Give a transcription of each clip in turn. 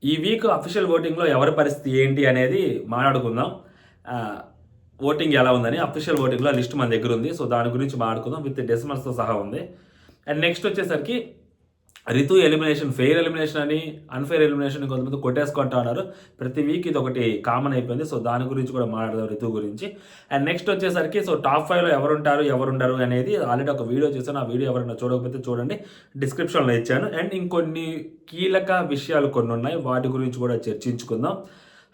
ఈ week official ఓటింగ్‌లో ఎవరి పరిస్థితి ఏంటి అనేది మాట్లాడుకుందాం. ఆహ్, ఓటింగ్ ఎలా ఉందని అఫీషియల్ ఓటింగ్‌లో లిస్ట్ మన దగ్గరుంది. సో, దాని గురించి మాట్లాడుకుందాం విత్ డెసిమల్స్‌తో సహా ఉంది. అండ్ నెక్స్ట్ వచ్చేసరికి రితు ఎలిమినేషన్, ఫెయిర్ ఎలిమినేషన్ అని, అన్‌ఫెయిర్ ఎలిమినేషన్ అని కొంతమంది కొట్టేసుకుంటా ఉన్నారు. ప్రతి వీక్ ఇదొకటి కామన్ అయిపోయింది. సో, దాని గురించి కూడా మాట్లాడదాం రితు గురించి. అండ్ నెక్స్ట్ వచ్చేసరికి సో, టాప్ 5లో ఎవరుంటారు, ఎవరుండరు అనేది ఆల్రెడీ ఒక వీడియో చేశాను. ఆ వీడియో ఎవరైనా చూడకపోతే చూడండి. డిస్క్రిప్షన్‌లో ఇచ్చాను. అండ్ ఇంకొన్ని కీలక విషయాలు కొన్నున్నాయి. వాటి గురించి కూడా చర్చించుకుందాం.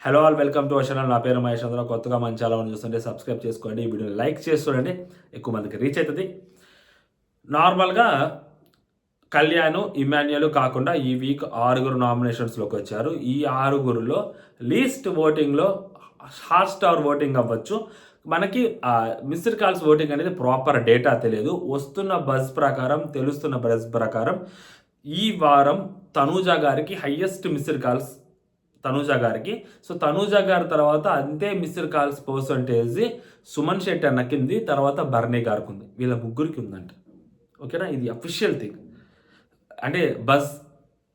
Hello all, welcome to our channel. నా పేరు మహేష్. అందరూ కొత్తగా మన ఛానల్ చూస్తుంటే సబ్స్క్రైబ్ చేసుకోండి. ఈ వీడియోని లైక్ చేసి చూడండి. ఎక్కువ మందికి రీచ్ అవుతది. నార్మల్‌గా కళ్యాణ్, ఇమాన్యుయల్ కాకుండా ఈ వీక్ 6 నామినేషన్స్‌లోకి వచ్చారు. ఈ 6లో లీస్ట్ ఓటింగ్‌లో హాట్‌స్టార్ ఓటింగ్ అవ్వచ్చు. మనకి మిస్డ్ కాల్స్ ఓటింగ్ అనేది ప్రాపర్ డేటా తెలియదు. వస్తున్న బజ్ ప్రకారం, తెలుస్తున్న బజ్ ప్రకారం ఈ వారం తనూజ గారికి హైయెస్ట్ మిస్డ్ కాల్స్ తనూజ గారికి. సో, తనూజ గారి తర్వాత అంతే missed calls percentage Suman Shetty అన్నకింది. తర్వాత బర్నీ గారికి ఉంది. వీళ్ళ ముగ్గురికి ఉందంట. ఓకేనా, ఇది అఫీషియల్ థింగ్. అంటే బజ్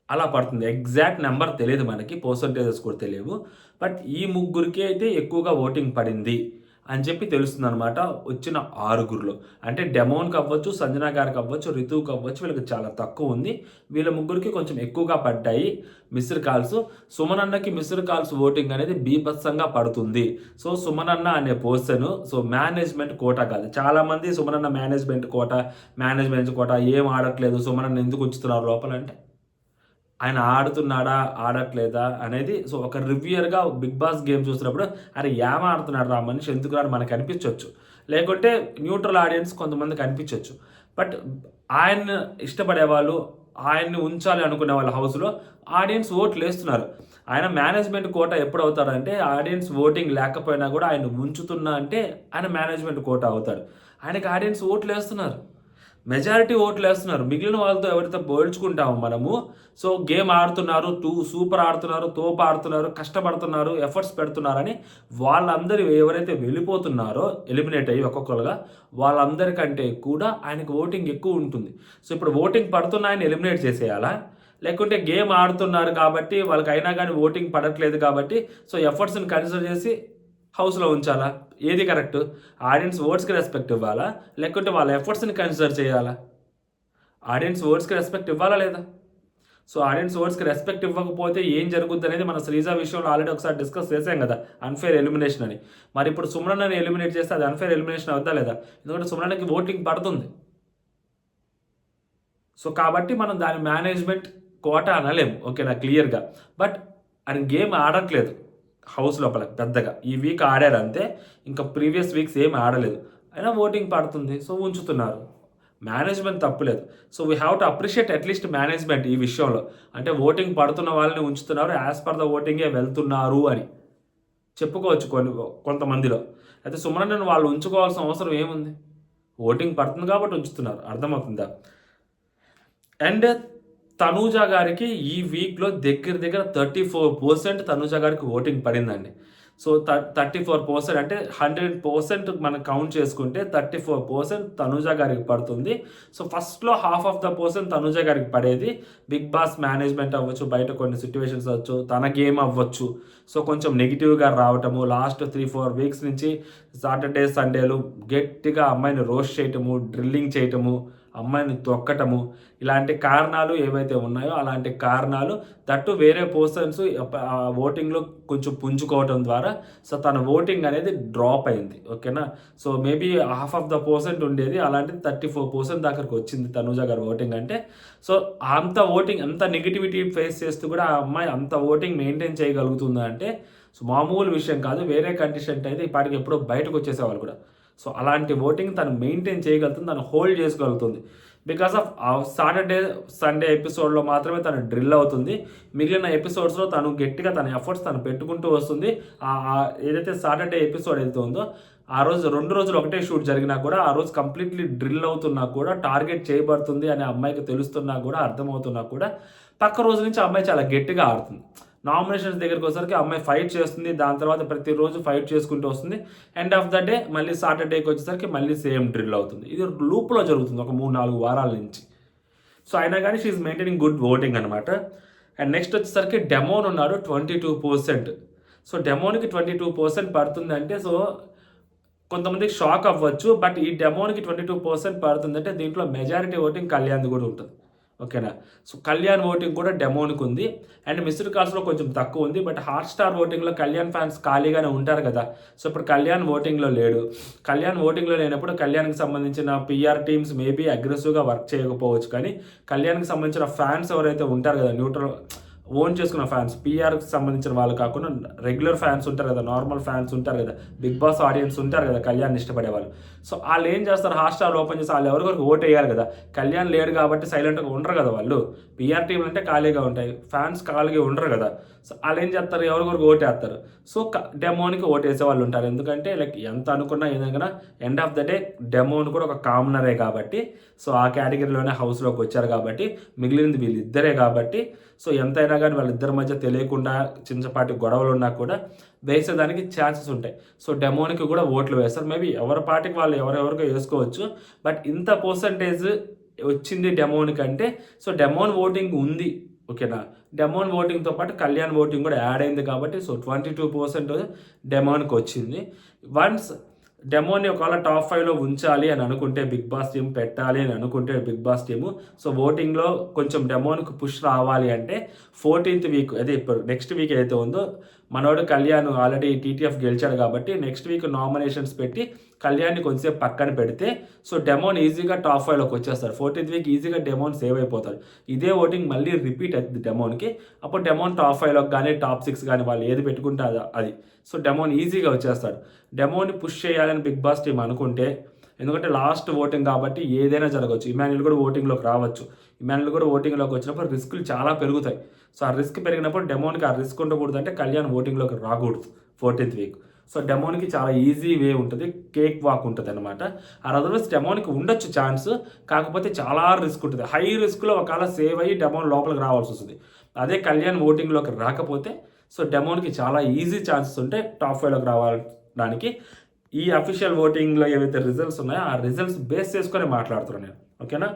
అలా పడుతుంది. ఎగ్జాక్ట్ నెంబర్ తెలియదు మనకి. పర్సంటేజెస్ కూడా తెలియవు. బట్ ఈ ముగ్గురికి అయితే ఎక్కువగా ఓటింగ్ పడింది అని చెప్పి తెలుస్తుందనమాట వచ్చిన 6గురిలో. అంటే డెమోన్‌కి అవ్వచ్చు, సంజన గారికి అవ్వచ్చు, రితువుకి అవ్వచ్చు, వీళ్ళకి చాలా తక్కువ ఉంది. వీళ్ళ ముగ్గురికి కొంచెం ఎక్కువగా పడ్డాయి మిస్డ్ కాల్స్. సుమన్ అన్నకి మిస్డ్ కాల్స్ ఓటింగ్ అనేది బీభత్సంగా పడుతుంది. సో, సుమన్ అన్న అనే పర్సన్ మేనేజ్మెంట్ కోటా కాదు. చాలామంది సుమన్ అన్న మేనేజ్మెంట్ కోటా ఏం ఆడట్లేదు, సుమన్ అన్న ఎందుకు ఉంచుతున్నారు లోపల అంటే, ఆయన ఆడుతున్నాడా, ఆడట్లేదా అనేది సో, ఒక రివ్యూయర్‌గా బిగ్ బాస్ గేమ్ చూస్తున్నప్పుడు అరే ఏం ఆడుతున్నాడు రా మనిషి, ఎందుకు రాడు మనకు అనిపించొచ్చు. లేకుంటే న్యూట్రల్ ఆడియన్స్ కొంతమందికి అనిపించొచ్చు. బట్ ఆయన్ని ఇష్టపడేవాళ్ళు, ఆయన్ని ఉంచాలి అనుకునే వాళ్ళ హౌస్‌లో ఆడియన్స్ ఓట్లేస్తున్నారు. ఆయన మేనేజ్మెంట్ కోటా ఎప్పుడు అవుతాడంటే ఆడియన్స్ ఓటింగ్ లేకపోయినా కూడా ఆయన్ని ఉంచుతున్నా అంటే ఆయన మేనేజ్మెంట్ కోటా అవుతాడు. ఆయనకి ఆడియన్స్ ఓట్లేస్తున్నారు. మెజారిటీ ఓట్లేస్తున్నారు. మిగిలిన వాళ్ళతో ఎవరితో పోల్చుకుంటామో మనము, సో గేమ్ ఆడుతున్నారు, సూపర్ ఆడుతున్నారు, తోపు ఆడుతున్నారు, కష్టపడుతున్నారు, ఎఫర్ట్స్ పెడుతున్నారని వాళ్ళందరూ ఎవరైతే వెళ్ళిపోతున్నారో ఎలిమినేట్ అయ్యి ఒక్కొక్కరుగా, వాళ్ళందరికంటే కూడా ఆయనకు ఓటింగ్ ఎక్కువ ఉంటుంది. సో, ఇప్పుడు ఓటింగ్ పడుతున్న ఆయన ఎలిమినేట్ చేసేయాలా? లేకుంటే గేమ్ ఆడుతున్నారు కాబట్టి వాళ్ళకైనా కానీ ఓటింగ్ పడట్లేదు కాబట్టి సో ఎఫర్ట్స్‌ని కన్సిడర్ చేసి హౌస్‌లో ఉంచాలా? ఏది కరెక్ట్? ఆడియన్స్ ఓట్స్‌కి రెస్పెక్ట్ ఇవ్వాలా? లేకుంటే వాళ్ళ ఎఫర్ట్స్‌ని కన్సిడర్ చేయాలా? ఆడియన్స్ ఓట్స్‌కి రెస్పెక్ట్ ఇవ్వాలా లేదా? సో, ఆడియన్స్ ఓట్స్‌కి రెస్పెక్ట్ ఇవ్వకపోతే ఏం జరుగుద్దనేది మనం శ్రీజ విషయంలో ఆల్రెడీ ఒకసారి డిస్కస్ చేసాం కదా! అన్‌ఫెయిర్ ఎలిమినేషన్ అని. మరి ఇప్పుడు సుమనన్నని ఎలిమినేట్ చేస్తే అది అన్‌ఫెయిర్ ఎలిమినేషన్ అవుద్దా లేదా? ఎందుకంటే సుమనన్నకి ఓటింగ్ పడుతుంది. సో, కాబట్టి మనం దాని మేనేజ్మెంట్ కోటా అనలేము. ఓకేనా, క్లియర్‌గా. బట్ ఆయన గేమ్ ఆడట్లేదు హౌస్ లోపల పెద్దగా. ఈ వీక్ ఆడారు అంతే. ఇంకా ప్రీవియస్ వీక్స్ ఏమి ఆడలేదు. అయినా ఓటింగ్ పడుతుంది. సో, ఉంచుతున్నారు. మేనేజ్మెంట్ తప్పులేదు. So, we have to appreciate at least management ఈ విషయంలో. అంటే ఓటింగ్ పడుతున్న వాళ్ళని ఉంచుతున్నారు. యాస్ పర్ ద ఓటింగే వెళ్తున్నారు అని చెప్పుకోవచ్చు కొంతమందిలో. అయితే సుమనన్నను వాళ్ళు ఉంచుకోవాల్సిన అవసరం ఏముంది? ఓటింగ్ పడుతుంది కాబట్టి ఉంచుతున్నారు. అర్థమవుతుందా? అండ్ తనూజ గారికి ఈ వీక్‌లో దగ్గర దగ్గర 34% తనూజ గారికి ఓటింగ్ పడిందండి. సో, 34% అంటే 100% మనం కౌంట్ చేసుకుంటే 34% తనూజ గారికి పడుతుంది. సో, ఫస్ట్‌లో half of the person Tanuja గారికి పడేది. బిగ్ బాస్ మేనేజ్మెంట్ అవ్వచ్చు, బయట కొన్ని సిట్యుయేషన్స్ అవ్వచ్చు, తన గేమ్ అవ్వచ్చు. సో, కొంచెం నెగెటివ్‌గా రావటము, లాస్ట్ 3, 4 వీక్స్ నుంచి సాటర్‌డే, సండేలు గట్టిగా అమ్మాయిని రోస్ట్ చేయటము, డ్రిల్లింగ్ చేయటము, అమ్మాయిని తొక్కటము, ఇలాంటి కారణాలు ఏవైతే ఉన్నాయో అలాంటి కారణాలు దట్టు వేరే పర్సన్స్ ఓటింగ్‌లో కొంచెం పుంజుకోవటం ద్వారా సో, తన ఓటింగ్ అనేది డ్రాప్ అయింది. ఓకేనా. So, maybe half of the percent ఉండేది అలాంటిది 34% దాకాకి వచ్చింది తనూజ గారి ఓటింగ్ అంటే. సో, అంత ఓటింగ్ అంత నెగటివిటీ ఫేస్ చేస్తూ కూడా ఆ అమ్మాయి అంత ఓటింగ్ మెయింటైన్ చేయగలుగుతుందా అంటే సో, మామూలు విషయం కాదు. వేరే కంటెస్టెంట్ అయితే ఈ పాటికి ఎప్పుడో బయటకు వచ్చేసేవాళ్ళు కూడా. సో, అలాంటి ఓటింగ్ తను మెయింటైన్ చేయగలుగుతుంది. తను హోల్డ్ చేసుకోగలుగుతుంది. బికాస్ ఆఫ్ సాటర్‌డే, సండే ఎపిసోడ్‌లో మాత్రమే తను డ్రిల్ అవుతుంది. మిగిలిన ఎపిసోడ్స్‌లో తను గట్టిగా తన ఎఫర్ట్స్ తను పెట్టుకుంటూ వస్తుంది. ఏదైతే సాటర్‌డే ఎపిసోడ్ ఏదైతే ఉందో, ఆ రోజు 2 రోజులు ఒకటే షూట్ జరిగినా కూడా, ఆ రోజు కంప్లీట్‌లీ డ్రిల్ అవుతున్నా కూడా, టార్గెట్ చేయబడుతుంది అనే అమ్మాయికి తెలుస్తున్నా కూడా, అర్థమవుతున్నా కూడా, పక్క రోజు నుంచి ఆ అమ్మాయి చాలా గట్టిగా ఆడుతుంది. నామినేషన్స్ దగ్గరికొచ్చేసరికి ఆ అమ్మాయి ఫైట్ చేస్తుంది. దాని తర్వాత ప్రతిరోజు ఫైట్ చేసుకుంటూ వస్తుంది. ఎండ్ ఆఫ్ ద డే మళ్ళీ సాటర్‌డేకి వచ్చేసరికి మళ్ళీ సేమ్ డ్రిల్ అవుతుంది. ఇది లూప్‌లో జరుగుతుంది ఒక 3, 4 వారాల నుంచి. సో, అయినా గానీ she is maintaining good voting అనమాట. అండ్ నెక్స్ట్ వచ్చేసరికి డెమోన్ ఉన్నాడు 22%. సో డెమోన్కి 22% పడుతుంది అంటే సో కొంతమందికి షాక్ అవ్వచ్చు. బట్ ఈ డెమోన్కి 22% పడుతుందంటే దీంట్లో మెజారిటీ ఓటింగ్ కళ్యాణ్ది కూడా ఉంటుంది. ఓకేనా. సో కళ్యాణ్ ఓటింగ్ కూడా డెమోన్కి ఉంది. అండ్ మిస్డ్ కాల్స్లో కొంచెం తక్కువ ఉంది. బట్ హాట్‌స్టార్ ఓటింగ్లో కళ్యాణ్ ఫ్యాన్స్ ఖాళీగానే ఉంటారు కదా. సో ఇప్పుడు కళ్యాణ్ ఓటింగ్లో లేడు. కళ్యాణ్ ఓటింగ్లో లేనప్పుడు కళ్యాణ్కి సంబంధించిన పీఆర్ టీమ్స్ మేబీ అగ్రెసివ్గా వర్క్ చేయకపోవచ్చు. కానీ కళ్యాణ్కి సంబంధించిన ఫ్యాన్స్ ఎవరైతే ఉంటారు కదా, న్యూట్రల్ ఓన్ చేసుకున్న ఫ్యాన్స్, పీఆర్కి సంబంధించిన వాళ్ళు కాకుండా రెగ్యులర్ ఫ్యాన్స్ ఉంటారు కదా, నార్మల్ ఫ్యాన్స్ ఉంటారు కదా, బిగ్ బాస్ ఆడియన్స్ ఉంటారు కదా కళ్యాణ్ ఇష్టపడే వాళ్ళు. సో వాళ్ళు ఏం చేస్తారు, హాట్‌స్టార్ ఓపెన్ చేసి వాళ్ళు ఎవరికొరకు ఓట్ వేయాలి కదా. కళ్యాణ్ లేడు కాబట్టి సైలెంట్గా ఉండరు కదా వాళ్ళు. పీఆర్ టీంలు అంటే ఖాళీగా ఉంటాయి, ఫ్యాన్స్ ఖాళీగా ఉండరు కదా. సో వాళ్ళు ఏం చేస్తారు, ఎవరికొరకు ఓటు వేస్తారు. సో డెమోన్కి ఓటు వేసే వాళ్ళు ఉంటారు. ఎందుకంటే లైక్ ఎంత అనుకున్నా ఏదైనా end of the day demon కూడా ఒక కామనరే కాబట్టి, సో ఆ కేటగిరీలోనే హౌస్లోకి వచ్చారు కాబట్టి, మిగిలినది వీళ్ళిద్దరే కాబట్టి, సో ఎంతైనా కానీ వాళ్ళిద్దరి మధ్య తెలియకుండా చిన్నపాటి గొడవలు ఉన్నా కూడా వేసేదానికి ఛాన్సెస్ ఉంటాయి. సో డెమోన్కి కూడా ఓట్లు వేస్తారు. మేబీ ఎవరి పార్టీకి వాళ్ళు ఎవరెవరికో వేసుకోవచ్చు. బట్ ఇంత పర్సంటేజ్ వచ్చింది డెమోన్కి అంటే సో డెమోన్ ఓటింగ్ ఉంది. ఓకేనా. డెమోన్ ఓటింగ్తో పాటు కళ్యాణ్ ఓటింగ్ కూడా యాడ్ అయింది కాబట్టి సో 22% డెమోన్కి వచ్చింది. వన్స్ డెమోని ఒకవేళ టాప్ 5లో ఉంచాలి అని అనుకుంటే, బిగ్ బాస్ టీమ్ పెట్టాలి అని అనుకుంటే బిగ్ బాస్ టీము, సో ఓటింగ్లో కొంచెం డెమోన్కి పుష్ రావాలి అంటే 14th వీక్, అదే ఇప్పుడు నెక్స్ట్ వీక్ ఏదైతే ఉందో, మనోడు కళ్యాణ్ ఆల్రెడీ టీటీఎఫ్ గెలిచాడు కాబట్టి నెక్స్ట్ వీక్ నామినేషన్స్ పెట్టి కళ్యాణ్ని కొంచెంసేపు పక్కన పెడితే సో డెమోన్ ఈజీగా టాప్ 5లోకి వచ్చేస్తారు. 14th వీక్ ఈజీగా డెమోన్ సేవ్ అయిపోతాడు. ఇదే ఓటింగ్ మళ్ళీ రిపీట్ అవుతుంది డెమోన్కి. అప్పుడు డెమోన్ టాప్ 5లోకి కానీ టాప్ 6 కానీ వాళ్ళు ఏది పెట్టుకుంటే అది. సో డెమోన్ ఈజీగా వచ్చేస్తాడు. డెమోని పుష్ చేయాలని బిగ్ బాస్ టీం అనుకుంటే, ఎందుకంటే లాస్ట్ ఓటింగ్ కాబట్టి ఏదైనా జరగవచ్చు. ఇమాన్యుల్ కూడా ఓటింగ్లోకి రావచ్చు. ఇమాన్యుల్ కూడా ఓటింగ్లోకి వచ్చినప్పుడు రిస్కులు చాలా పెరుగుతాయి. సో ఆ రిస్క్ పెరిగినప్పుడు డెమోన్కి ఆ రిస్క్ ఉండకూడదు అంటే కళ్యాణ్ ఓటింగ్లోకి రాకూడదు 14th వీక్. సో డెమోన్కి చాలా ఈజీ వే ఉంటుంది, కేక్ వాక్ ఉంటుంది అనమాట. అదర్వైజ్ డెమోన్కి ఉండొచ్చు ఛాన్స్, కాకపోతే చాలా రిస్క్ ఉంటుంది. హై రిస్క్లో ఒకవేళ సేవ్ అయ్యి డెమోన్ లోపలికి రావాల్సి వస్తుంది. అదే కళ్యాణ్ ఓటింగ్లోకి రాకపోతే సో డెమోన్కి చాలా ఈజీ ఛాన్సెస్ ఉంటాయి టాప్ 5లోకి రావడానికి. ఈ అఫీషియల్ ఓటింగ్లో ఏవైతే రిజల్ట్స్ ఉన్నాయో ఆ రిజల్ట్స్ బేస్ చేసుకొని మాట్లాడుతున్నాను నేను. ఓకేనా.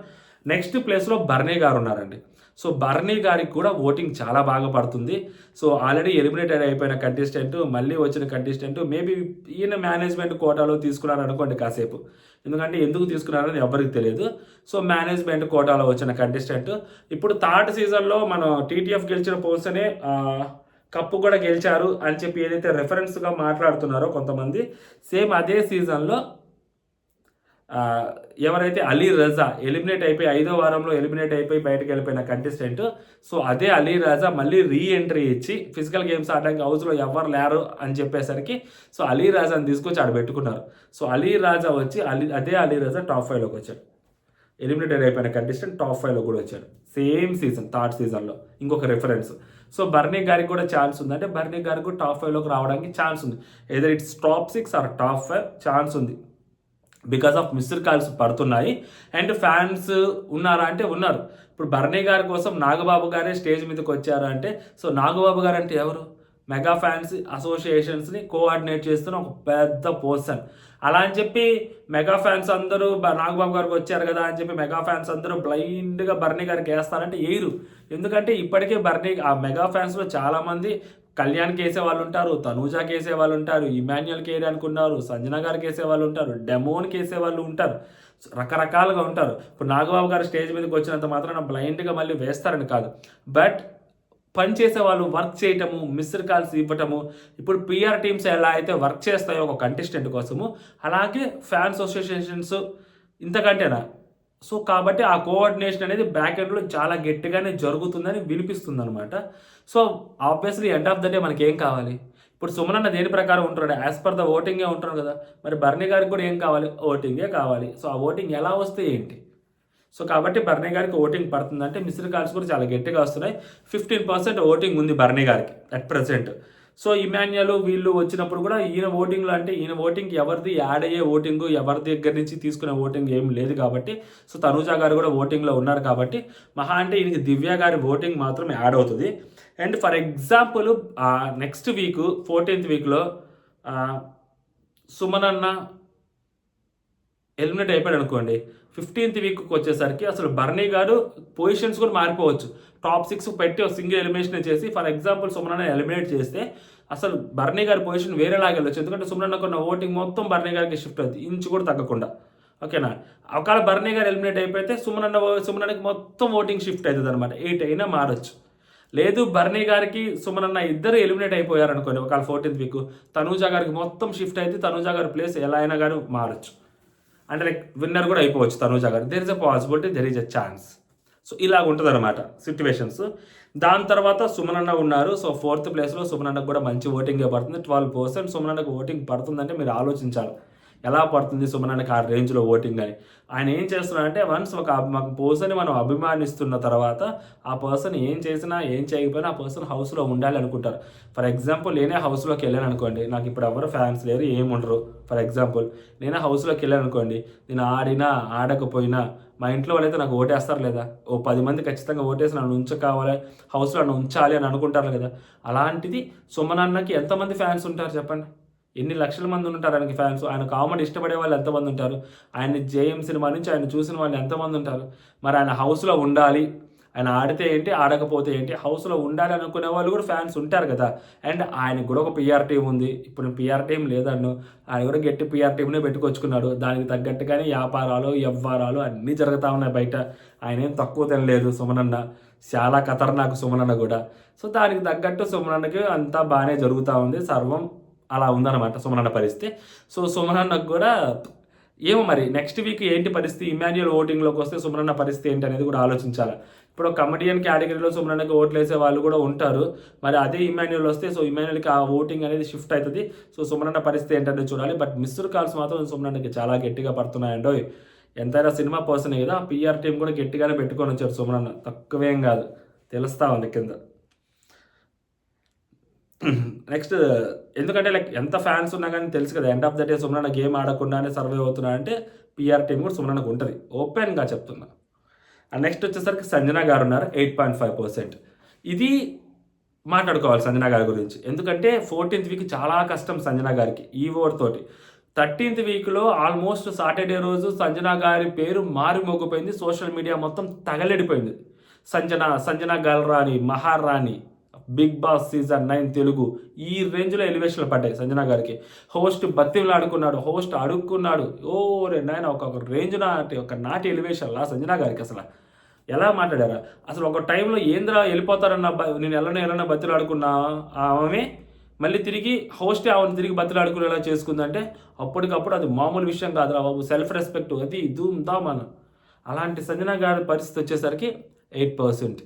నెక్స్ట్ ప్లేస్లో బర్నీ గారు ఉన్నారండి. సో బర్నీ గారికి కూడా ఓటింగ్ చాలా బాగా పడుతుంది. సో ఆల్రెడీ ఎలిమినేటెడ్ అయిపోయిన కంటెస్టెంట్, మళ్ళీ వచ్చిన కంటెస్టెంట్, మేబీ ఈయన మేనేజ్మెంట్ కోటాలో తీసుకున్నారు అనుకోండి కాసేపు. ఎందుకంటే ఎందుకు తీసుకున్నారని ఎవరికి తెలియదు. సో మేనేజ్మెంట్ కోటాలో వచ్చిన కంటెస్టెంట్ ఇప్పుడు థర్డ్ సీజన్లో మనం టీటీఎఫ్ గెలిచిన పర్సనే కప్పు కూడా గెలిచారు అని చెప్పి ఏదైతే రెఫరెన్స్గా మాట్లాడుతున్నారో కొంతమంది, సేమ్ అదే సీజన్లో ఎవరైతే అలీ రజా ఎలిమినేట్ అయిపోయి 5వ వారంలో ఎలిమినేట్ అయిపోయి బయటకు వెళ్ళిపోయిన కంటెస్టెంట్, సో అదే అలీ రజా మళ్ళీ రీఎంట్రీ ఇచ్చి ఫిజికల్ గేమ్స్ ఆడడానికి హౌస్లో ఎవరు లేరు అని చెప్పేసరికి సో అలీ రాజాని తీసుకొచ్చి ఆడ పెట్టుకున్నారు. సో అలీ రాజా వచ్చి అదే అలీ రజా టాప్ 5లోకి వచ్చాడు. ఎలిమినేటెడ్ అయిపోయిన కంటెస్టెంట్ టాప్ 5లో కూడా వచ్చాడు సేమ్ సీజన్, థర్డ్ సీజన్లో. ఇంకొక రెఫరెన్స్. సో బర్నీ గారికి కూడా ఛాన్స్ ఉంది, అంటే బర్నీ గారికి కూడా టాప్ 5లోకి రావడానికి ఛాన్స్ ఉంది. Either it's top 6 or top 5 chance ఉంది. బికాస్ ఆఫ్ మిస్డ్ కాల్స్ పడుతున్నాయి. అండ్ ఫ్యాన్స్ ఉన్నారా అంటే ఉన్నారు. ఇప్పుడు బర్నీ గారి కోసం నాగబాబు గారే స్టేజ్ మీదకి వచ్చారు అంటే సో నాగబాబు గారు అంటే ఎవరు, మెగా ఫ్యాన్స్ అసోసియేషన్స్ని కోఆర్డినేట్ చేస్తున్న ఒక పెద్ద పర్సన్. అలా అని చెప్పి మెగా ఫ్యాన్స్ అందరూ నాగబాబు గారికి వచ్చారు కదా అని చెప్పి మెగా ఫ్యాన్స్ అందరూ బ్లైండ్గా బర్నీ గారికి వేస్తారంటే వేయరు. ఎందుకంటే ఇప్పటికే బర్నీ ఆ మెగా ఫ్యాన్స్లో చాలామంది కళ్యాణ్కి వేసే వాళ్ళు ఉంటారు, తనూజాకి వేసే వాళ్ళు ఉంటారు, ఇమాన్యుయల్కి వేయడానికి ఉన్నారు, సంజన గారికి వేసే వాళ్ళు ఉంటారు, డెమోన్కి వేసే వాళ్ళు ఉంటారు, రకరకాలుగా ఉంటారు. ఇప్పుడు నాగబాబు గారు స్టేజ్ మీదకి వచ్చినంత మాత్రాన బ్లైండ్గా మళ్ళీ వేస్తారని కాదు. బట్ పనిచేసే వాళ్ళు వర్క్ చేయటము, మిస్డ్ కాల్స్ ఇవ్వటము, ఇప్పుడు పిఆర్ టీమ్స్ ఎలా అయితే వర్క్ చేస్తాయో ఒక కంటెస్టెంట్ కోసము, అలాగే ఫ్యాన్స్ అసోసియేషన్స్ ఇంతకంటేనా. సో కాబట్టి ఆ కోఆర్డినేషన్ అనేది బ్యాక్ ఎండ్లో చాలా గట్టిగానే జరుగుతుందని వినిపిస్తుంది అనమాట. So obviously end of the day మనకి ఏం కావాలి, ఇప్పుడు సుమన్ అన్న దేని ప్రకారం ఉంటాడు, యాజ్ పర్ ద ఓటింగే ఉంటాడు కదా. మరి బర్నీ గారికి కూడా ఏం కావాలి, ఓటింగే కావాలి. సో ఆ ఓటింగ్ ఎలా వస్తే ఏంటి. సో కాబట్టి బర్నీ గారికి ఓటింగ్ పడుతుందంటే మిస్డ్ కాల్స్ కూడా చాలా గట్టిగా వస్తున్నాయి. 15% ఓటింగ్ ఉంది బర్నీ గారికి అట్ ప్రజెంట్. సో ఇమాన్యుయల్ వీళ్ళు వచ్చినప్పుడు కూడా ఈయన ఓటింగ్లో అంటే ఈయన ఓటింగ్ ఎవరిది యాడ్ అయ్యే ఓటింగ్, ఎవరి దగ్గర నుంచి తీసుకునే ఓటింగ్ ఏం లేదు కాబట్టి, సో తనూజా గారు కూడా ఓటింగ్లో ఉన్నారు కాబట్టి మహా అంటే ఈయనకి దివ్య గారి ఓటింగ్ మాత్రం యాడ్ అవుతుంది. And for example next week 14th వీక్లో సుమన్ అన్న ఎలిమినేట్ అయిపోయాడు అనుకోండి, 15th వీక్కి వచ్చేసరికి అసలు బర్నీ గారు పొజిషన్స్ కూడా మారిపోవచ్చు. టాప్ 6 పెట్టి ఒక సింగిల్ ఎలిమినేషన్ చేసి, ఫర్ ఎగ్జాంపుల్ సుమనన్న ఎలిమినేట్ చేస్తే అసలు బర్నీ గారి పొజిషన్ వేరేలాగా వెళ్ళొచ్చు. ఎందుకంటే సుమనన్నకు ఉన్న ఓటింగ్ మొత్తం బర్నీ గారికి షిఫ్ట్ అవుతుంది, ఇంచు కూడా తగ్గకుండా. ఓకేనా? ఒకవేళ బర్నీ గారు ఎలిమినేట్ అయిపోతే సుమనన్నకి మొత్తం ఓటింగ్ షిఫ్ట్ అవుతుంది అనమాట. 8 అయినా మారచ్చు. లేదు బర్నీ గారికి సుమనన్న ఇద్దరు ఎలిమినేట్ అయిపోయారు అనుకోండి, ఒకవేళ 14th వీక్ తనూజా గారికి మొత్తం షిఫ్ట్ అయితే తనూజా గారి ప్లేస్ ఎలా అయినా కానీ మారచ్చు. అంటే లైక్ విన్నర్ కూడా అయిపోవచ్చు తనూజా గారు. There is a possibility, there is a chance. So ఇలాగ ఉంటుంది అనమాట సిచ్యువేషన్స్. దాని తర్వాత సుమనన్న ఉన్నారు. సో 4th ప్లేస్లో సుమనన్నకు కూడా మంచి ఓటింగే పడుతుంది. 12% సుమనన్నకు ఓటింగ్ పడుతుందంటే మీరు ఆలోచించాలి ఎలా పడుతుంది సుమనన్నకి ఆ రేంజ్లో ఓటింగ్ అని. ఆయన ఏం చేస్తున్నారంటే వన్స్ ఒక పర్సన్ని మనం అభిమానిస్తున్న తర్వాత ఆ పర్సన్ ఏం చేసినా ఏం చేయకపోయినా ఆ పర్సన్ హౌస్లో ఉండాలి అనుకుంటారు. ఫర్ ఎగ్జాంపుల్ నేనే హౌస్లోకి వెళ్ళాను అనుకోండి, నాకు ఇప్పుడు ఎవరు ఫ్యాన్స్ లేరు, ఏముండరు. ఫర్ ఎగ్జాంపుల్ నేనే హౌస్లోకి వెళ్ళాను అనుకోండి, నేను ఆడినా ఆడకపోయినా మా ఇంట్లో వాళ్ళైతే నాకు ఓటేస్తారు లేదా, ఓ 10 మంది ఖచ్చితంగా ఓటేసి నన్ను కావాలి హౌస్లో నన్ను ఉంచాలి అని అనుకుంటారు కదా. అలాంటిది సుమనన్నకి ఎంతమంది ఫ్యాన్స్ ఉంటారు చెప్పండి? ఎన్ని లక్షల మంది ఉంటారు ఆయనకి ఫ్యాన్స్. ఆయన కామెడీ ఇష్టపడే వాళ్ళు ఎంతమంది ఉంటారు? ఆయన జేఎం సినిమా నుంచి ఆయన చూసిన వాళ్ళు ఎంతమంది ఉంటారు? మరి ఆయన హౌస్లో ఉండాలి, ఆయన ఆడితే ఏంటి ఆడకపోతే ఏంటి, హౌస్లో ఉండాలి అనుకునే వాళ్ళు కూడా ఫ్యాన్స్ ఉంటారు కదా. అండ్ ఆయనకు కూడా ఒక పిఆర్ టీం ఉంది. ఇప్పుడు పిఆర్ టీం లేదన్ను, ఆయన కూడా గట్టి పిఆర్ టీంనే పెట్టుకొచ్చుకున్నాడు. దానికి తగ్గట్టుగానే వ్యాపారాలు వ్యవహారాలు అన్నీ జరుగుతూ ఉన్నాయి బయట. ఆయన ఏం తక్కువ తినలేదు సుమనన్న, చాలా ఖతర్నాకు సుమనన్న కూడా. సో దానికి తగ్గట్టు సుమనన్నకి అంతా బాగానే జరుగుతూ ఉంది, సర్వం అలా ఉందన్నమాట సుమనన్న పరిస్థితి. సో సుమనన్నకు కూడా ఏమో మరి నెక్స్ట్ వీక్ ఏంటి పరిస్థితి, ఇమాన్యుయల్ ఓటింగ్లోకి వస్తే సుమనన్న పరిస్థితి ఏంటి అనేది కూడా ఆలోచించాలి. ఇప్పుడు కమెడియన్ కేటగిరీలో సుమనన్నకి ఓట్లు వేసే వాళ్ళు కూడా ఉంటారు. మరి అదే ఇమాన్యుయల్ వస్తే సో ఇమాన్యుయల్కి ఆ ఓటింగ్ అనేది షిఫ్ట్ అవుతుంది. సో సుమనన్న పరిస్థితి ఏంటంటే చూడాలి. బట్ మిస్డ్ కాల్స్ మాత్రం సుమనన్నకి చాలా గట్టిగా పడుతున్నాయండో. ఎంతైనా సినిమా పర్సన్ కదా, పిఆర్ టీం కూడా గట్టిగానే పెట్టుకొని వచ్చారు సుమనన్న, తక్కువేం కాదు, తెలుస్తా ఉంది కింద. నెక్స్ట్ ఎందుకంటే లైక్ ఎంత ఫ్యాన్స్ ఉన్నా కానీ తెలుసు కదా, ఎండ్ ఆఫ్ ద డే సుమనన్న గేమ్ ఆడకుండానే సర్వే అవుతున్నా అంటే పిఆర్ టీం కూడా సుమనన్నకు ఉంటుంది, ఓపెన్గా చెప్తున్నా. అండ్ నెక్స్ట్ వచ్చేసరికి సంజన గారు ఉన్నారు 8.5%. ఇది మాట్లాడుకోవాలి సంజన గారి గురించి. ఎందుకంటే 14th వీక్ చాలా కష్టం సంజన గారికి ఈ ఓవర్ తోటి. 13th వీక్లో ఆల్మోస్ట్ సాటర్డే రోజు సంజన గారి పేరు మారి మోగిపోయింది, సోషల్ మీడియా మొత్తం తగలెడిపోయింది. సంజన గల్రాణి, మహారాణి, బిగ్ బాస్ సీజన్ 9 తెలుగు ఈ రేంజ్లో ఎలివేషన్లు పడ్డాయి సంజన గారికి. హోస్ట్ బతిమలాడుకున్నాడు, హోస్ట్ అడుక్కున్నాడు, ఓ రే నాయన ఒక రేంజ్ నాటి ఒక నాటి ఎలివేషన్లా సంజన గారికి. అసలు ఎలా మాట్లాడారా అసలు, ఒక టైంలో ఏంద్రా వెళ్ళిపోతారన్న నేను ఎలానో బతిలాడుకున్నా ఆమె మళ్ళీ తిరిగి హోస్టే ఆమెను తిరిగి బతిలాడుకునేలా చేసుకుందంటే అప్పటికప్పుడు అది మామూలు విషయం కాదురా బాబు, సెల్ఫ్ రెస్పెక్ట్ అది ధూమ్ ధామ్ అన్న. అలాంటి సంజన గారి పరిస్థితి వచ్చేసరికి 8%,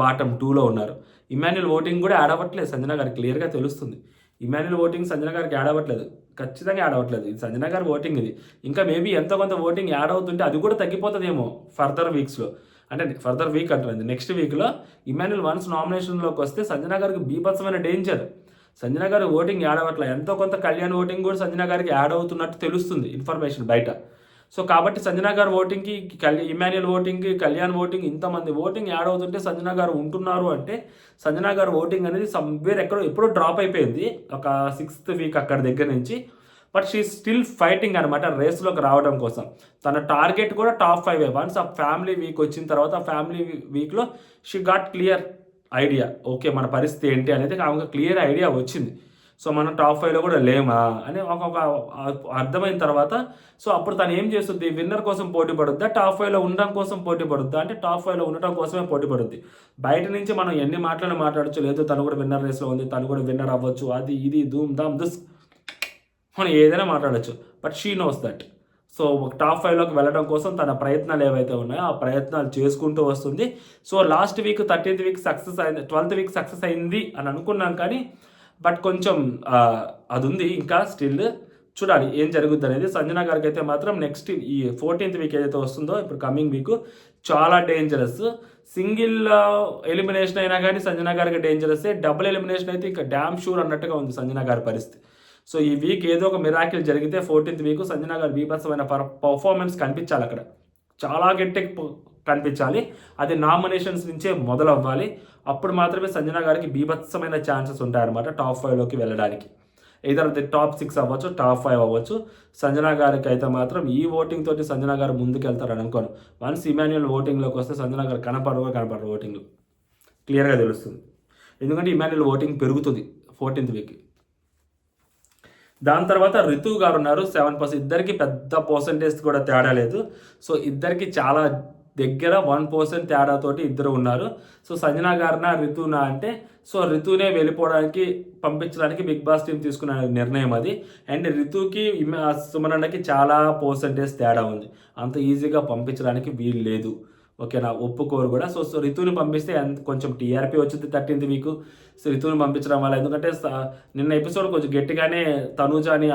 బాటమ్ 2లో ఉన్నారు. ఇమాన్యుయల్ ఓటింగ్ కూడా యాడ్ అవ్వట్లేదు సంజన గారికి, క్లియర్గా తెలుస్తుంది. ఇమాన్యుయల్ ఓటింగ్ సంజన గారికి యాడ్ అవ్వట్లేదు, ఖచ్చితంగా యాడ్ అవ్వట్లేదు. ఇది సంజన గారి ఓటింగ్ ఇది. ఇంకా మేబీ ఎంతో కొంత ఓటింగ్ యాడ్ అవుతుంటే అది కూడా తగ్గిపోతుందేమో ఫర్దర్ వీక్స్లో. అంటే ఫర్దర్ వీక్ అంటుంది, నెక్స్ట్ వీక్లో ఇమాన్యుయల్ వన్స్ నామినేషన్లోకి వస్తే సంజన గారికి బీభత్సమైన డేంజర్. సంజన గారి ఓటింగ్ యాడ్ అవ్వట్లేదు. ఎంతో కొంత కళ్యాణ్ ఓటింగ్ కూడా సంజన గారికి యాడ్ అవుతున్నట్టు తెలుస్తుంది ఇన్ఫర్మేషన్ బయట. సో కాబట్టి సంజన గారు ఓటింగ్కి ఇమాన్యుయల్ ఓటింగ్కి కళ్యాణ్ ఓటింగ్ ఇంతమంది ఓటింగ్ యాడ్ అవుతుంటే సంజన గారు ఉంటున్నారు అంటే సంజన గారు ఓటింగ్ అనేది సమ్వేర్ ఎప్పుడో డ్రాప్ అయిపోయింది ఒక 6th వీక్ అక్కడ దగ్గర నుంచి. బట్ షీ స్టిల్ ఫైటింగ్ అనమాట రేస్లోకి రావడం కోసం. తన టార్గెట్ కూడా టాప్ 5. వన్స్ ఆ ఫ్యామిలీ వీక్ వచ్చిన తర్వాత ఆ ఫ్యామిలీ వీక్లో she got clear idea, okay మన పరిస్థితి ఏంటి అనేది ఆమెకు క్లియర్ ఐడియా వచ్చింది. సో మనం టాప్ 5లో కూడా లేమా అని ఒక అర్థమైన తర్వాత సో అప్పుడు తను ఏం చేస్తుంది, విన్నర్ కోసం పోటీ పడుద్దా, టాప్ 5లో ఉండడం కోసం పోటీ పడుద్దా అంటే టాప్ 5లో ఉండటం కోసమే పోటీ పడుద్ది. బయట నుంచి మనం ఎన్ని మాట్లాడచ్చు, లేదు తను కూడా విన్నర్ రేస్లో ఉంది, తను కూడా విన్నర్ అవ్వచ్చు, అది ఇది ధూమ్ ధామ్ దుస్ మనం ఏదైనా మాట్లాడచ్చు. But she knows that. So top 5లోకి వెళ్ళడం కోసం తన ప్రయత్నాలు ఏవైతే ఉన్నాయో ఆ ప్రయత్నాలు చేసుకుంటూ వస్తుంది. So last week 13th week success అయింది, 12th వీక్ సక్సెస్ అయింది అని అనుకున్నాం కానీ బట్ కొంచెం అది ఉంది ఇంకా స్టిల్, చూడాలి ఏం జరుగుద్ది అనేది. సంజన గారికి అయితే మాత్రం నెక్స్ట్ ఈ 14th వీక్ ఏదైతే వస్తుందో ఇప్పుడు కమింగ్ వీక్ చాలా డేంజరస్. సింగిల్ ఎలిమినేషన్ అయినా కానీ సంజన గారికి డేంజరస్, డబుల్ ఎలిమినేషన్ అయితే ఇంకా డ్యామ్ షూర్ అన్నట్టుగా ఉంది సంజన గారి పరిస్థితి. సో ఈ వీక్ ఏదో ఒక మిరాకిల్ జరిగితే 14th వీక్ సంజన గారి బీభత్సమైన పర్ఫార్మెన్స్ కనిపించాలి, అక్కడ చాలా గట్టిగా కనిపించాలి. అది నామినేషన్స్ నుంచే మొదలవ్వాలి. అప్పుడు మాత్రమే సంజన గారికి బీభత్సమైన ఛాన్సెస్ ఉంటాయన్నమాట టాప్ 5లోకి వెళ్ళడానికి. ఇదర్ ది టాప్ 6 అవ్వచ్చు, టాప్ 5 అవ్వచ్చు. సంజన గారికి అయితే మాత్రం ఈ ఓటింగ్ తోటి సంజన గారు ముందుకెళ్తారని అనుకోను. వన్స్ ఇమాన్యుయల్ ఓటింగ్లోకి వస్తే సంజన గారు కనపడరు ఓటింగ్లో, క్లియర్గా తెలుస్తుంది. ఎందుకంటే ఇమాన్యుయల్ ఓటింగ్ పెరుగుతుంది 14th వీక్. దాని తర్వాత రితు గారు ఉన్నారు 7%. ఇద్దరికి పెద్ద పర్సంటేజ్ కూడా తేడా లేదు. సో ఇద్దరికి చాలా దగ్గర 1% తేడాతోటి ఇద్దరు ఉన్నారు. సో సంజన గారినా రితునా అంటే సో రితునే వెళ్ళిపోవడానికి పంపించడానికి బిగ్ బాస్ టీం తీసుకున్న నిర్ణయం అది. అండ్ రితుకి సుమనన్నకి చాలా పర్సంటేజ్ తేడా ఉంది. అంత ఈజీగా పంపించడానికి వీలు లేదు. ఓకేనా, ఒప్పుకోరు కూడా. సో రితుని పంపిస్తే కొంచెం టీఆర్పీ వచ్చింది 13th వీక్. సో రితుని పంపించడం వల్ల, ఎందుకంటే నిన్న ఎపిసోడ్ కొంచెం గట్టిగానే తనూజాని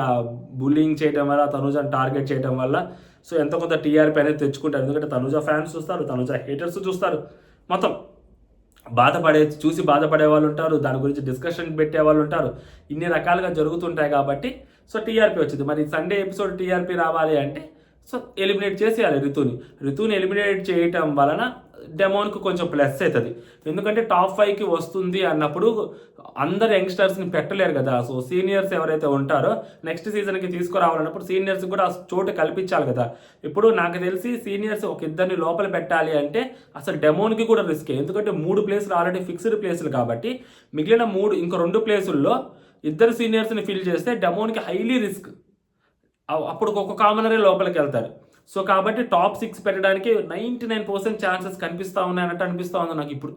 బుల్లింగ్ చేయడం వల్ల, తనూజాని టార్గెట్ చేయడం వల్ల సో ఎంతో కొంత టీఆర్పీ అనేది తెచ్చుకుంటారు. ఎందుకంటే తనూజా ఫ్యాన్స్ చూస్తారు, తనూజా హేటర్స్ చూస్తారు, మొత్తం చూసి బాధపడే వాళ్ళు ఉంటారు, దాని గురించి డిస్కషన్ పెట్టే వాళ్ళు ఉంటారు. ఇన్ని రకాలుగా జరుగుతుంటాయి కాబట్టి సో టీఆర్పీ వచ్చింది. మరి సండే ఎపిసోడ్ టీఆర్పీ రావాలి అంటే సో ఎలిమినేట్ చేసేయాలి రితుని ఎలిమినేట్ చేయటం వలన డెమోన్కి కొంచెం ప్లస్ అవుతుంది. ఎందుకంటే టాప్ 5కి వస్తుంది అన్నప్పుడు అందరు యంగ్స్టర్స్ని పెట్టలేరు కదా. సో సీనియర్స్ ఎవరైతే ఉంటారో నెక్స్ట్ సీజన్కి తీసుకురావాలన్నప్పుడు సీనియర్స్ కూడా చోటు కల్పించాలి కదా. ఇప్పుడు నాకు తెలిసి సీనియర్స్ ఒక ఇద్దరిని లోపల పెట్టాలి అంటే అసలు డెమోన్కి కూడా రిస్కే. ఎందుకంటే 3 ప్లేసులు ఆల్రెడీ ఫిక్స్డ్ ప్లేసులు కాబట్టి మిగిలిన 2 ప్లేసుల్లో ఇద్దరు సీనియర్స్ని ఫిల్ చేస్తే డెమోన్కి హైలీ రిస్క్. అప్పుడు ఒక కామనరే లోపలికి వెళ్తారు. సో కాబట్టి టాప్ 6 పెట్టడానికి 99% ఛాన్సెస్ కనిపిస్తూ ఉన్నాయన్నట్టు అనిపిస్తూ ఉంది నాకు ఇప్పుడు.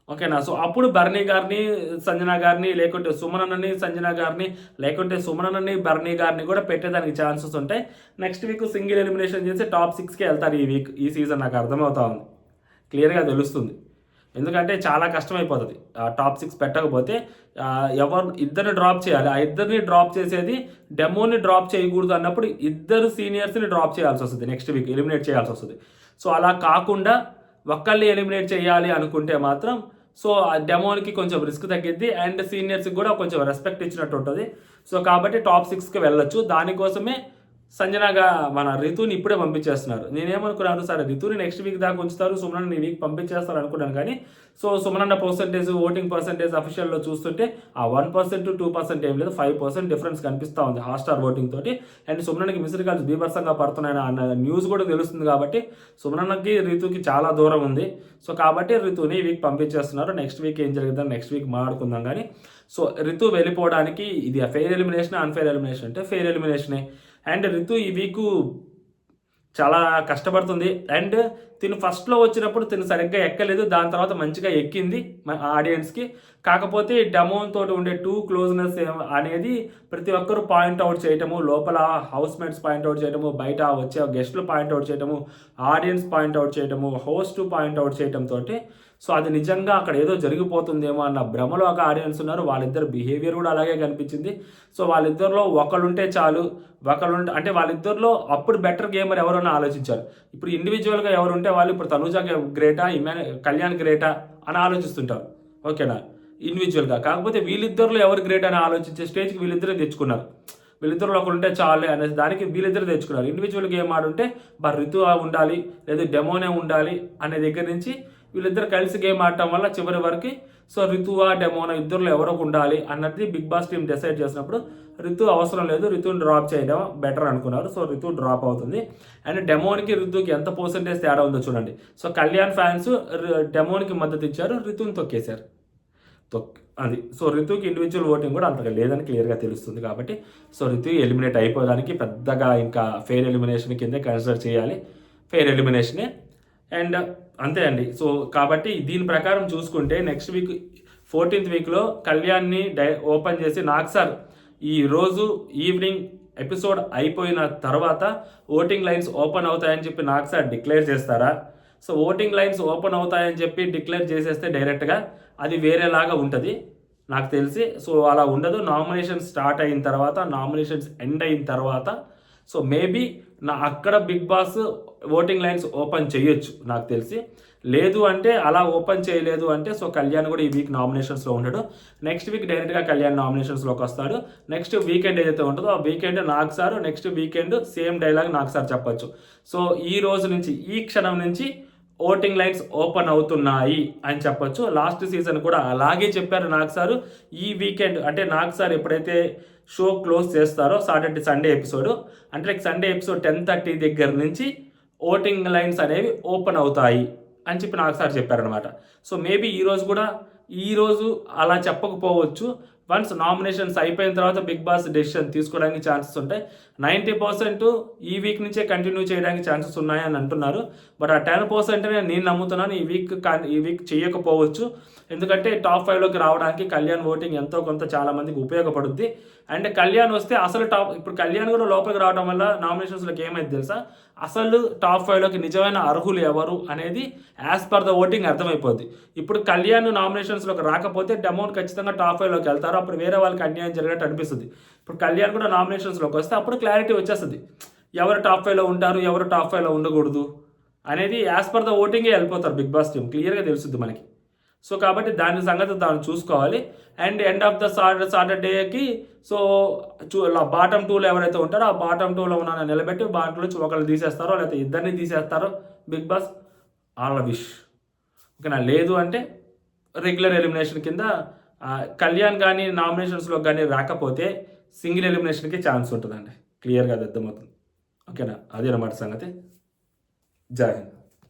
ఓకేనా, సో అప్పుడు బర్నీ గారిని సంజన గారిని, లేకుంటే సుమనన్నని సంజన గారిని, లేకుంటే సుమనన్నని బర్నీ గారిని కూడా పెట్టేదానికి ఛాన్సెస్ ఉంటాయి. నెక్స్ట్ వీక్ సింగిల్ ఎలిమినేషన్ చేసి టాప్ 6కి వెళ్తారు ఈ సీజన్. నాకు అర్థమవుతా ఉంది, క్లియర్గా తెలుస్తుంది. ఎందుకంటే చాలా కష్టమైపోతుంది టాప్ 6 పెట్టకపోతే. ఇద్దరిని డ్రాప్ చేయాలి. ఆ ఇద్దరిని డ్రాప్ చేసేది డెమోని డ్రాప్ చేయకూడదు అన్నప్పుడు ఇద్దరు సీనియర్స్ని డ్రాప్ చేయాల్సి వస్తుంది, నెక్స్ట్ వీక్ ఎలిమినేట్ చేయాల్సి వస్తుంది. సో అలా కాకుండా ఒక్కళ్ళని ఎలిమినేట్ చేయాలి అనుకుంటే మాత్రం సో ఆ డెమోన్కి కొంచెం రిస్క్ తగ్గిద్ది అండ్ సీనియర్స్కి కూడా కొంచెం రెస్పెక్ట్ ఇచ్చినట్టు ఉంటుంది. సో కాబట్టి టాప్ 6కి వెళ్ళొచ్చు. దానికోసమే సంజనగా మన రితుని ఇప్పుడే పంపించేస్తున్నారు. నేనేమనుకున్నాను, సరే రితుని నెక్స్ట్ వీక్ దాకా ఉంచుతారు, సుమనన్న ఈ వీక్ పంపించేస్తారు అనుకున్నాను. కానీ సో సుమనన్న పర్సంటేజ్, ఓటింగ్ పర్సంటేజ్ అఫీషియల్లో చూస్తుంటే ఆ 1% 2% ఏం లేదు, 5% డిఫరెన్స్ కనిపిస్తూ ఉంది హాట్స్టార్ ఓటింగ్ తోటి. అండ్ సుమనన్నకి మిస్డ్ కాల్స్ బీభత్సంగా పడుతున్నాయని అన్న న్యూస్ కూడా తెలుస్తుంది. కాబట్టి సుమనన్నకి రితుకి చాలా దూరం ఉంది. సో కాబట్టి రితుని ఈ వీక్ పంపించేస్తున్నారు. నెక్స్ట్ వీక్ ఏం జరుగుతుందో నెక్స్ట్ వీక్ మాట్లాడుకుందాం. కానీ సో రితు వెళ్ళిపోవడానికి ఇది ఫెయిర్ ఎలిమినేషన్, అన్ఫెయిర్ ఎలిమినేషన్ అంటే ఫెయిర్ ఎలిమినేషనే. అండ్ రితు ఈ వీకు చాలా కష్టపడుతుంది. అండ్ తిను ఫస్ట్లో వచ్చినప్పుడు తిను సరిగ్గా ఎక్కలేదు, దాని తర్వాత మంచిగా ఎక్కింది ఆడియన్స్కి. కాకపోతే డెమోన్ తోటి ఉండే క్లోజ్నెస్ అనేది ప్రతి ఒక్కరు పాయింట్అవుట్ చేయటము, లోపల హౌస్ మేట్స్ పాయింట్అవుట్ చేయటము, బయట వచ్చే గెస్టులు పాయింట్అవుట్ చేయటము, ఆడియన్స్ పాయింట్అవుట్ చేయటము, హోస్ట్ పాయింట్అవుట్ చేయటంతో సో అది నిజంగా అక్కడ ఏదో జరిగిపోతుందేమో అన్న భ్రమలో ఒక ఆడియన్స్ ఉన్నారు. వాళ్ళిద్దరు బిహేవియర్ కూడా అలాగే కనిపించింది. సో వాళ్ళిద్దరిలో ఒకళ్ళుంటే చాలు, అంటే వాళ్ళిద్దరిలో అప్పుడు బెటర్ గేమర్ ఎవరైనా ఆలోచించారు. ఇప్పుడు ఇండివిజువల్గా ఎవరుంటే వాళ్ళు ఇప్పుడు తనుజా గ్రేటా, కళ్యాణ్ గ్రేటా అని ఆలోచిస్తుంటారు. ఓకేనా, ఇండివిజువల్గా. కాకపోతే వీళ్ళిద్దరిలో ఎవరు గ్రేట్ అని ఆలోచించే స్టేజ్కి వీళ్ళిద్దరే తెచ్చుకున్నారు. వీళ్ళిద్దరిలో ఒకరు ఉంటే చాలే అనే దానికి వీళ్ళిద్దరు తెచ్చుకున్నారు. ఇండివిజువల్ గేమ్ ఆడుంటే రితు ఉండాలి లేదా డెమోనే ఉండాలి అనే దగ్గర నుంచి వీళ్ళిద్దరు కలిసి గేమ్ ఆడటం వల్ల చివరి వరకు సో రితువా డెమోనా ఇద్దరులో ఎవరో ఉండాలి అన్నది బిగ్ బాస్ టీం డిసైడ్ చేసినప్పుడు రితు అవసరం లేదు, రితుని డ్రాప్ చేయడం బెటర్ అనుకున్నారు. సో రితు డ్రాప్ అవుతుంది. అండ్ డెమోన్కి రితుకి ఎంత పర్సెంటేజ్ తేడా ఉందో చూడండి. సో కళ్యాణ్ ఫ్యాన్స్ డెమోన్కి మద్దతు ఇచ్చారు, రితుని తొక్కేశారు. అది సో రితుకి ఇండివిజువల్ ఓటింగ్ కూడా అంతగా లేదని క్లియర్గా తెలుస్తుంది. కాబట్టి సో రితు ఎలిమినేట్ అయిపోవడానికి పెద్దగా ఇంకా ఫెయిర్ ఎలిమినేషన్ కిందే కన్సిడర్ చేయాలి, ఫెయిర్ ఎలిమినేషనే. అండ్ అంతే అండి. సో కాబట్టి దీని ప్రకారం చూసుకుంటే నెక్స్ట్ వీక్ 14th వీక్లో కళ్యాణ్ని ఓపెన్ చేసి నాకు సార్ ఈ రోజు ఈవినింగ్ ఎపిసోడ్ అయిపోయిన తర్వాత ఓటింగ్ లైన్స్ ఓపెన్ అవుతాయని చెప్పి నాకు సార్ డిక్లేర్ చేస్తారా? సో ఓటింగ్ లైన్స్ ఓపెన్ అవుతాయని చెప్పి డిక్లేర్ చేసేస్తే డైరెక్ట్గా అది వేరేలాగా ఉంటుంది నాకు తెలిసి. సో అలా ఉండదు. నామినేషన్ స్టార్ట్ అయిన తర్వాత, నామినేషన్స్ ఎండ్ అయిన తర్వాత సో మేబీ అక్కడ Bigg Boss voting lines open చేయొచ్చు నాకు తెలిసి. లేదు అంటే అలా ఓపెన్ చేయలేదు అంటే సో కళ్యాణ్ కూడా ఈ వీక్ నామినేషన్స్లో ఉండడు. నెక్స్ట్ వీక్ డైరెక్ట్గా కళ్యాణ్ నామినేషన్స్లోకి వస్తాడు. నెక్స్ట్ వీకెండ్ ఏదైతే ఉంటుందో ఆ వీకెండ్ నాకు sir, next weekend same dialogue నాకు సార్ చెప్పచ్చు. సో ఈ రోజు నుంచి, ఈ క్షణం నుంచి ఓటింగ్ లైన్స్ ఓపెన్ అవుతున్నాయి అని చెప్పొచ్చు. లాస్ట్ సీజన్ కూడా అలాగే చెప్పారు నాకు సారు. ఈ వీకెండ్ అంటే నాకు సార్ ఎప్పుడైతే షో క్లోజ్ చేస్తారో సండే ఎపిసోడ్ అంటే లైక్ సండే ఎపిసోడ్ 10:30 దగ్గర నుంచి ఓటింగ్ లైన్స్ అనేవి ఓపెన్ అవుతాయి అని చెప్పి నాకు సార్ చెప్పారనమాట. సో మేబీ ఈరోజు అలా చెప్పకపోవచ్చు. వన్స్ నామినేషన్స్ అయిపోయిన తర్వాత బిగ్ బాస్ డెసిషన్ తీసుకోవడానికి ఛాన్సెస్ ఉంటాయి. 90% ఈ వీక్ నుంచే కంటిన్యూ చేయడానికి ఛాన్సెస్ ఉన్నాయని అంటున్నారు. బట్ ఆ 10% నేను నమ్ముతున్నాను ఈ వీక్ చేయకపోవచ్చు. ఎందుకంటే టాప్ 5లోకి రావడానికి కళ్యాణ్ ఓటింగ్ ఎంతో కొంత చాలా మందికి ఉపయోగపడుద్ది. అండ్ కళ్యాణ్ వస్తే అసలు ఇప్పుడు కళ్యాణ్ కూడా లోపలికి రావడం వల్ల నామినేషన్స్లోకి ఏమైంది తెలుసా, అసలు టాప్ 5లోకి నిజమైన అర్హులు ఎవరు అనేది యాజ్ పర్ ద ఓటింగ్ అర్థమైపోద్ది. ఇప్పుడు కళ్యాణ్ నామినేషన్స్లోకి రాకపోతే డెమోన్ ఖచ్చితంగా టాప్ 5లోకి వెళ్తారు. అప్పుడు వేరే వాళ్ళకి అన్యాయం జరిగినట్టు అనిపిస్తుంది. ఇప్పుడు కళ్యాణ్ కూడా నామినేషన్స్లోకి వస్తే అప్పుడు క్లారిటీ వచ్చేస్తుంది, ఎవరు టాప్ 5లో ఉంటారు, ఎవరు టాప్ 5లో ఉండకూడదు అనేది యాజ్ పర్ ద ఓటింగే వెళ్ళిపోతారు. బిగ్ బాస్ టీం క్లియర్గా తెలుస్తుంది మనకి. సో కాబట్టి దాని సంగతి దాన్ని చూసుకోవాలి. అండ్ ఎండ్ ఆఫ్ ద సాటర్డేకి సో బాటమ్ 2లో ఎవరైతే ఉంటారో ఆ బాటమ్ 2లో ఉన్న నిలబెట్టి బాటమ్ నుంచి ఒకళ్ళు తీసేస్తారో లేకపోతే ఇద్దరిని తీసేస్తారో బిగ్ బాస్ ఆల్ విష్. ఓకేనా, లేదు అంటే రెగ్యులర్ ఎలిమినేషన్ కింద కళ్యాణ్ కానీ నామినేషన్స్లో కానీ రాకపోతే సింగిల్ ఎలిమినేషన్కి ఛాన్స్ ఉంటుందండి. క్లియర్గా అది అర్థమవుతుంది. ఓకేనా, అదే అన్నమాట సంగతి. జై హింద్.